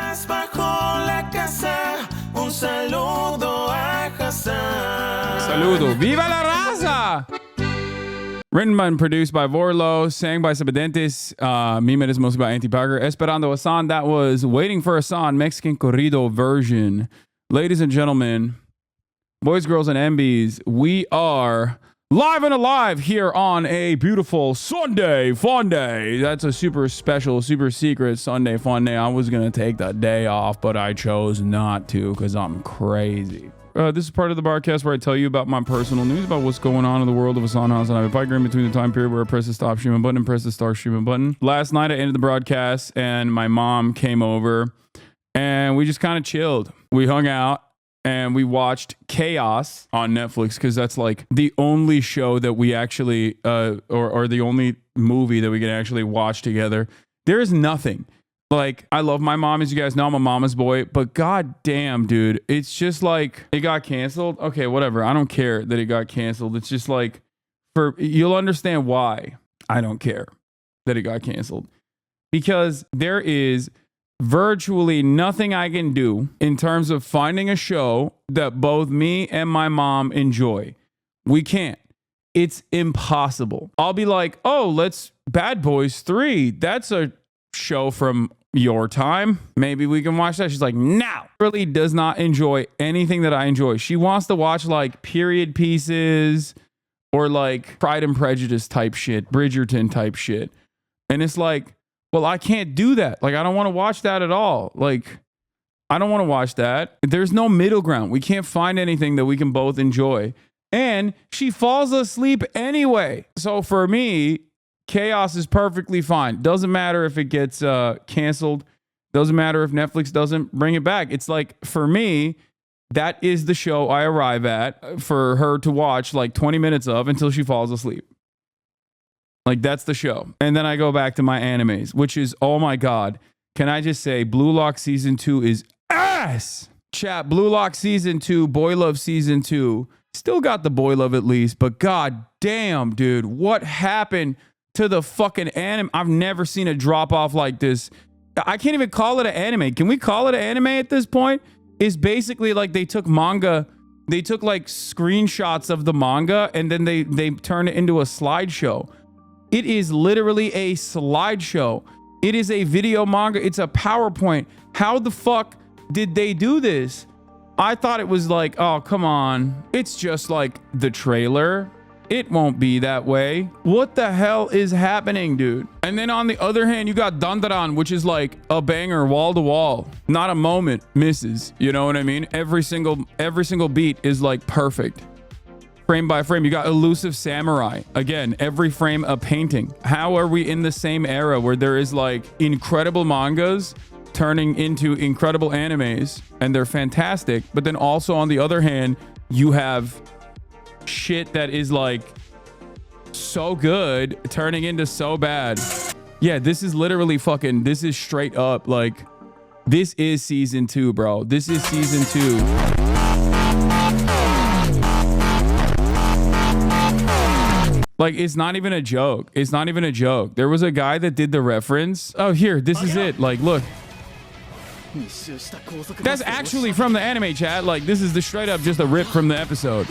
paz bajo la casa. Un saludo a Hasan. Saludo. Viva la raza! Written and produced by Vorlo, sang by Sabadentes, Meme is mostly by Auntie Parker, Esperando Hasan. That was Waiting for Hasan, Mexican corrido version. Ladies and gentlemen, boys, girls, and MBs, we are live and alive here on a beautiful Sunday fun day. That's a super special, super secret Sunday fun day. I was going to take that day off, but I chose not to because I'm crazy. This is part of the broadcast where I tell you about my personal news about what's going on in the world of HASAN'S. And I have a pipe in between the time period where I press the stop streaming button and press the start streaming button. Last night I ended the broadcast and my mom came over and we just kind of chilled. We hung out and we watched KAOS on Netflix because that's like the only show that we actually, or the only movie that we can actually watch together. There is nothing. Like, I love my mom, as you guys know, I'm a mama's boy, but god damn, dude, it's just like, it got canceled. Okay, whatever. I don't care that it got canceled. It's just like, you'll understand why I don't care that it got canceled. Because there is virtually nothing I can do in terms of finding a show that both me and my mom enjoy. We can't. It's impossible. I'll be like, oh, let's Bad Boys 3. That's a show from your time. Maybe we can watch that. She's like, no. Really does not enjoy anything that I enjoy. She wants to watch like period pieces or like Pride and Prejudice type shit, Bridgerton type shit. And it's like, well, I can't do that. Like, I don't want to watch that at all. Like, I don't want to watch that. There's no middle ground. We can't find anything that we can both enjoy. And she falls asleep anyway. So for me, KAOS is perfectly fine. Doesn't matter if it gets canceled. Doesn't matter if Netflix doesn't bring it back. It's like, for me, that is the show I arrive at for her to watch like 20 minutes of until she falls asleep. Like, that's the show. And then I go back to my animes, which is, oh my God. Can I just say, Blue Lock Season 2 is ass. Chat, Blue Lock Season 2, Boy Love Season 2. Still got the boy love at least, but god damn, dude, what happened to the fucking anime? I've never seen a drop off like this. I can't even call it an anime. Can we call it an anime at this point? It's basically like they took manga, they took like screenshots of the manga and then they turned it into a slideshow. It is literally a slideshow. It is a video manga. It's a PowerPoint. How the fuck did they do this? I thought it was like, oh, come on. It's just like the trailer. It won't be that way. What the hell is happening, dude? And then on the other hand, you got Dandaran, which is like a banger wall to wall. Not a moment misses. You know what I mean? Every single beat is like perfect. Frame by frame. You got Elusive Samurai. Again, every frame a painting. How are we in the same era where there is like incredible mangas turning into incredible animes and they're fantastic, but then also on the other hand, you have shit that is like so good turning into so bad. Yeah, this is literally fucking, this is straight up like, this is season 2, bro. This is season 2. Like, it's not even a joke. It's not even a joke. There was a guy that did the reference. Oh, here, this is it. Like, look. That's actually from the anime, chat. Like, this is the straight up just a rip from the episode.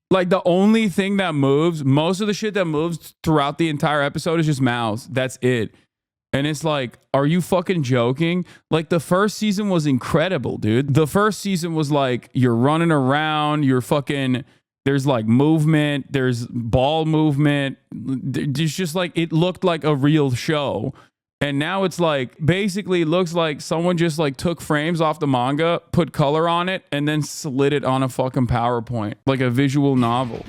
Like, the only thing that moves, most of the shit that moves throughout the entire episode is just mouths. That's it. And it's like, are you fucking joking? Like, the first season was incredible, dude. The first season was like, you're running around, you're fucking, there's like movement, there's ball movement. It's just like, it looked like a real show. And now it's like, basically looks like someone just like took frames off the manga, put color on it, and then slid it on a fucking PowerPoint, like a visual novel.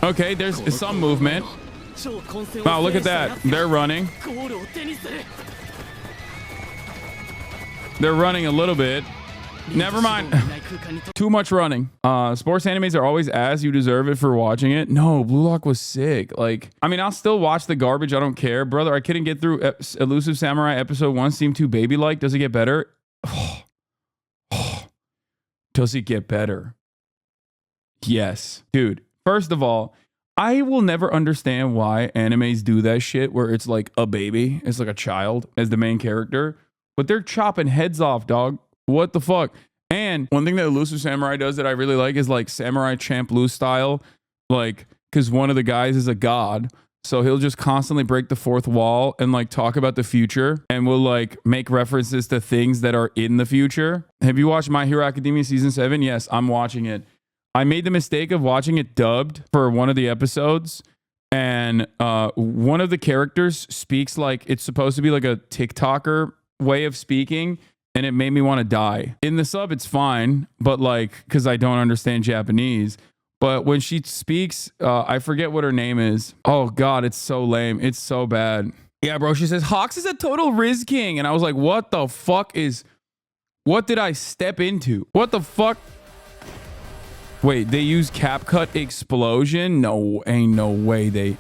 Okay, there's some movement. Wow, look at that. They're running. They're running a little bit. Never mind. Too much running. Sports animes are always ass. You deserve it for watching it. No, Blue Lock was sick. Like, I mean, I'll still watch the garbage. I don't care. Brother, I couldn't get through Elusive Samurai episode 1. Seemed too baby-like. Does it get better? Does it get better? Yes. Dude, first of all, I will never understand why animes do that shit where it's like a baby. It's like a child as the main character. But they're chopping heads off, dog. What the fuck? And one thing that Elusive Samurai does that I really like is like Samurai Champloo style. Like, because one of the guys is a god. So he'll just constantly break the fourth wall and like talk about the future and will like make references to things that are in the future. Have you watched My Hero Academia season 7? Yes, I'm watching it. I made the mistake of watching it dubbed for one of the episodes. And one of the characters speaks like it's supposed to be like a TikToker way of speaking. And it made me want to die. In the sub, it's fine. But like, because I don't understand Japanese. But when she speaks, I forget what her name is. Oh, God, it's so lame. It's so bad. Yeah, bro, she says, Hawks is a total Riz King. And I was like, what the fuck is... What did I step into? What the fuck? Wait, they use CapCut Explosion? No, ain't no way they...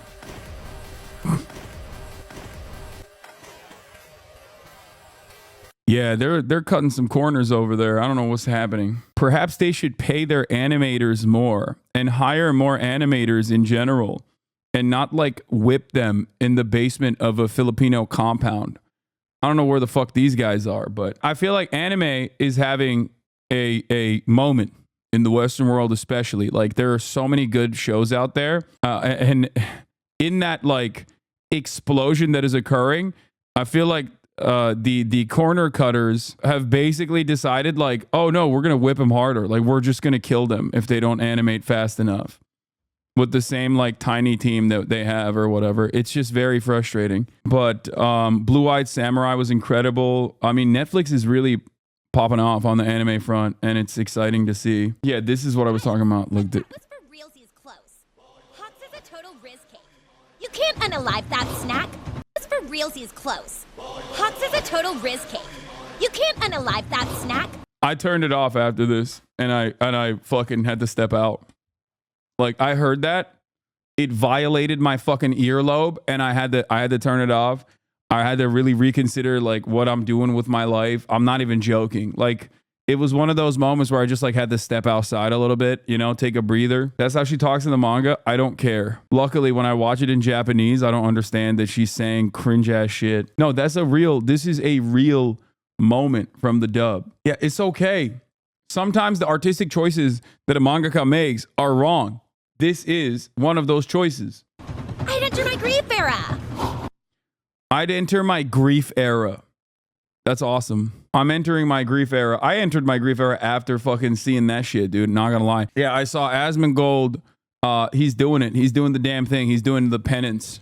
Yeah, they're cutting some corners over there. I don't know what's happening. Perhaps they should pay their animators more and hire more animators in general and not like whip them in the basement of a Filipino compound. I don't know where the fuck these guys are, but I feel like anime is having a moment in the Western world, especially. Like there are so many good shows out there. And in that like explosion that is occurring, I feel like the corner cutters have basically decided like, oh no, we're gonna whip them harder. Like we're just gonna kill them if they don't animate fast enough with the same like tiny team that they have or whatever. It's just very frustrating. But Blue-Eyed Samurai was incredible. I mean, Netflix is really popping off on the anime front, and it's exciting to see. Yeah, this is what I was talking about. Look, What's for realsies close? Hawks is a total Riz King. You can't unalive that snack. What's for realsies close? Hawks is a total Riz King. You can't unalive that snack. I turned it off after this, and I fucking had to step out. Like I heard that, it violated my fucking earlobe, and I had to turn it off. I had to really reconsider like what I'm doing with my life. I'm not even joking. Like it was one of those moments where I just like had to step outside a little bit, you know, take a breather. That's how she talks in the manga. I don't care. Luckily, when I watch it in Japanese, I don't understand that she's saying cringe ass shit. No, this is a real moment from the dub. Yeah, it's okay. Sometimes the artistic choices that a mangaka makes are wrong. This is one of those choices. I'd enter my grief era. I'd enter my grief era. That's awesome. I'm entering my grief era. I entered my grief era after fucking seeing that shit, dude. Not gonna lie. Yeah, I saw Asmongold. He's doing it. He's doing the damn thing. He's doing the penance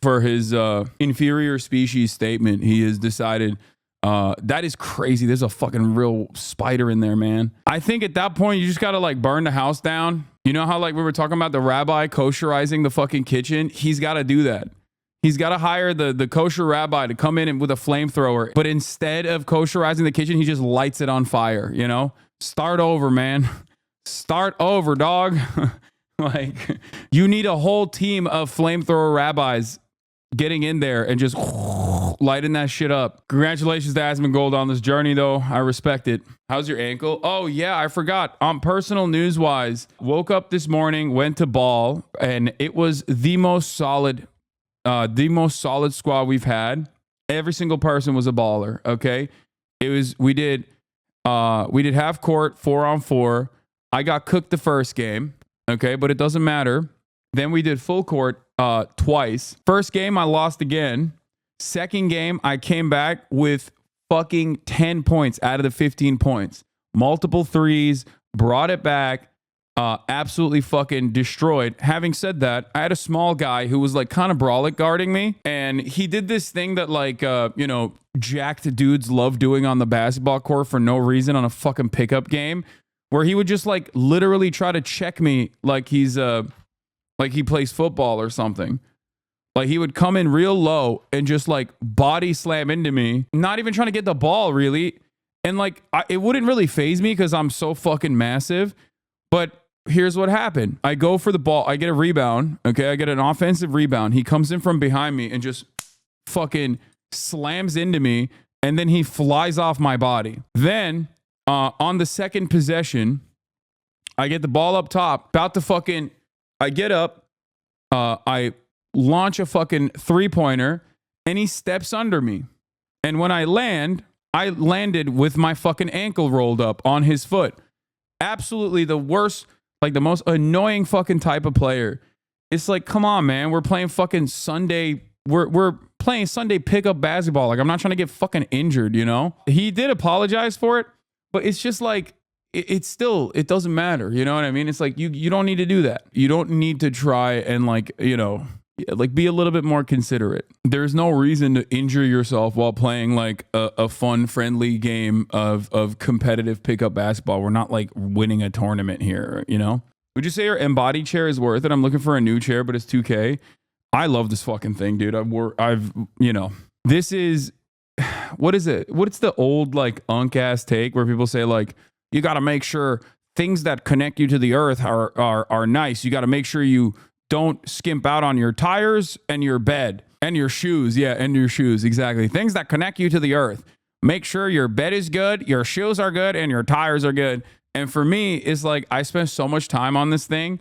for his inferior species statement. He has decided. That is crazy. There's a fucking real spider in there, man. I think at that point, you just gotta like burn the house down. You know how like we were talking about the rabbi kosherizing the fucking kitchen? He's got to do that. He's got to hire the kosher rabbi to come in and with a flamethrower. But instead of kosherizing the kitchen, he just lights it on fire, you know? Start over, man. Start over, dog. Like, you need a whole team of flamethrower rabbis getting in there and just lighting that shit up. Congratulations to Asmongold on this journey, though. I respect it. How's your ankle? Oh, yeah, I forgot. Personal news-wise, woke up this morning, went to ball, and it was the most solid squad we've had. Every single person was a baller. Okay, we did half court 4-on-4. I got cooked the first game. Okay, but it doesn't matter. Then we did full court twice. First game I lost again. Second game I came back with fucking 10 points out of the 15 points. Multiple threes, brought it back. Absolutely fucking destroyed. Having said that, I had a small guy who was like kind of brolic guarding me, and he did this thing that like jacked dudes love doing on the basketball court for no reason on a fucking pickup game, where he would just like literally try to check me like he's like he plays football or something. Like he would come in real low and just like body slam into me, not even trying to get the ball really. And like, it wouldn't really phase me because I'm so fucking massive. But here's what happened. I go for the ball. I get a rebound. Okay. I get an offensive rebound. He comes in from behind me and just fucking slams into me. And then he flies off my body. Then on the second possession, I get the ball up top, about to fucking, I get up, I launch a fucking 3-pointer, and he steps under me. And when I landed with my fucking ankle rolled up on his foot. Absolutely the worst, like the most annoying fucking type of player. It's like, come on, man. We're playing fucking Sunday. We're playing Sunday pickup basketball. Like, I'm not trying to get fucking injured, you know? He did apologize for it, but it's just like, it's still, it doesn't matter. You know what I mean? It's like, you don't need to do that. You don't need to try and like, you know, like be a little bit more considerate. There's no reason to injure yourself while playing like a fun, friendly game of competitive pickup basketball. We're not like winning a tournament here, you know? Would you say your embodied chair is worth it? I'm looking for a new chair, but it's $2K. I love this fucking thing, dude. You know, this is, what is it? What's the old like unk ass take where people say like, you got to make sure things that connect you to the earth are nice. You got to make sure you don't skimp out on your tires and your bed and your shoes. Yeah, and your shoes. Exactly. Things that connect you to the earth. Make sure your bed is good, your shoes are good, and your tires are good. And for me, it's like I spent so much time on this thing.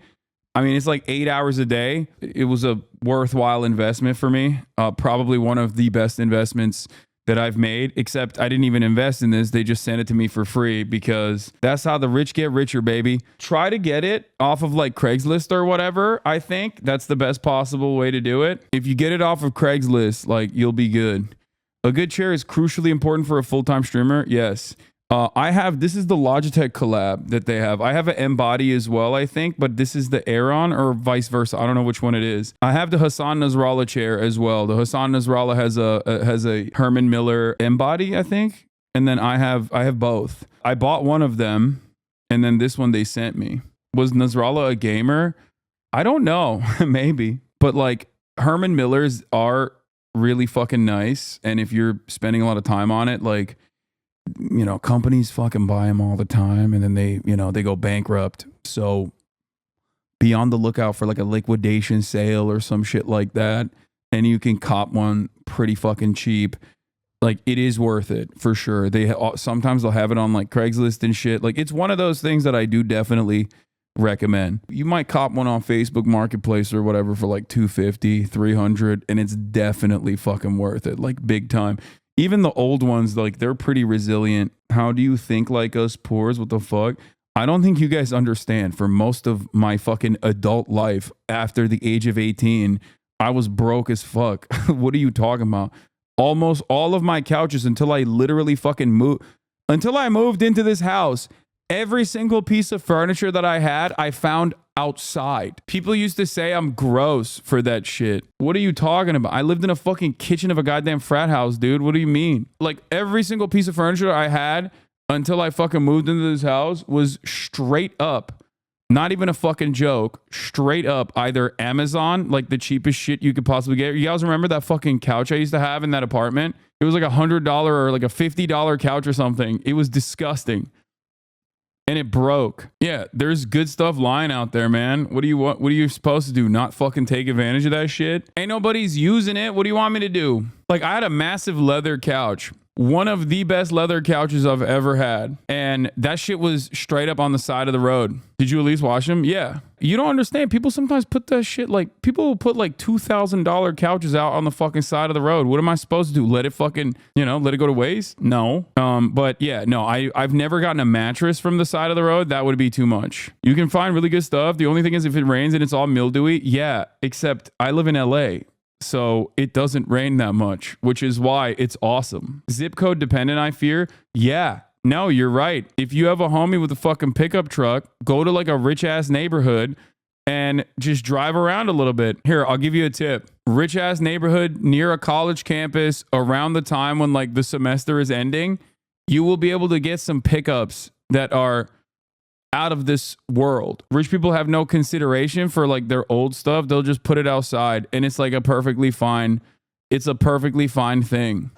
I mean, it's like 8 hours a day. It was a worthwhile investment for me. Probably one of the best investments that I've made, except I didn't even invest in this. They just sent it to me for free because that's how the rich get richer, baby. Try to get it off of like Craigslist or whatever. I think that's the best possible way to do it. If you get it off of Craigslist, like you'll be good. A good chair is crucially important for a full-time streamer. Yes. This is the Logitech collab that they have. I have an M-Body as well, I think, but this is the Aeron or vice versa. I don't know which one it is. I have the Hasan Nasrallah chair as well. The Hasan Nasrallah has a Herman Miller M-Body, I think. And then I have both. I bought one of them, and then this one they sent me. Was Nasrallah a gamer? I don't know. Maybe. But like Herman Millers are really fucking nice. And if you're spending a lot of time on it, like, you know, companies fucking buy them all the time and then they go bankrupt. So be on the lookout for like a liquidation sale or some shit like that. And you can cop one pretty fucking cheap. Like it is worth it for sure. Sometimes they'll have it on like Craigslist and shit. Like it's one of those things that I do definitely recommend. You might cop one on Facebook Marketplace or whatever for like $250, $300, and it's definitely fucking worth it. Like big time. Even the old ones, like they're pretty resilient. How do you think like us poors? What the fuck? I don't think you guys understand. For most of my fucking adult life, after the age of 18, I was broke as fuck. What are you talking about? Almost all of my couches until I literally fucking moved. Until I moved into this house, every single piece of furniture that I had, I found outside. People used to say I'm gross for that shit. What are you talking about? I lived in a fucking kitchen of a goddamn frat house, dude. What do you mean? Like every single piece of furniture I had until I fucking moved into this house was straight up, not even a fucking joke, straight up either Amazon, like the cheapest shit you could possibly get. You guys remember that fucking couch I used to have in that apartment? It was like $100 or like a $50 couch or something. It was disgusting. And it broke. Yeah, there's good stuff lying out there, man. What do you want? What are you supposed to do? Not fucking take advantage of that shit? Ain't nobody's using it. What do you want me to do? Like, I had a massive leather couch. One of the best leather couches I've ever had. And that shit was straight up on the side of the road. Did you at least watch them? Yeah. You don't understand. People sometimes put that shit, like, people will put like $2,000 couches out on the fucking side of the road. What am I supposed to do? Let it fucking, let it go to waste? No. But yeah, no, I've never gotten a mattress from the side of the road. That would be too much. You can find really good stuff. The only thing is if it rains and it's all mildewy, yeah, except I live in LA. So it doesn't rain that much, which is why it's awesome. Zip code dependent, I fear. Yeah. No, you're right. If you have a homie with a fucking pickup truck, go to like a rich ass neighborhood and just drive around a little bit. Here, I'll give you a tip. Rich ass neighborhood near a college campus around the time when like the semester is ending, you will be able to get some pickups that are out of this world. Rich people have no consideration for like their old stuff. They'll just put it outside and it's like a perfectly fine thing.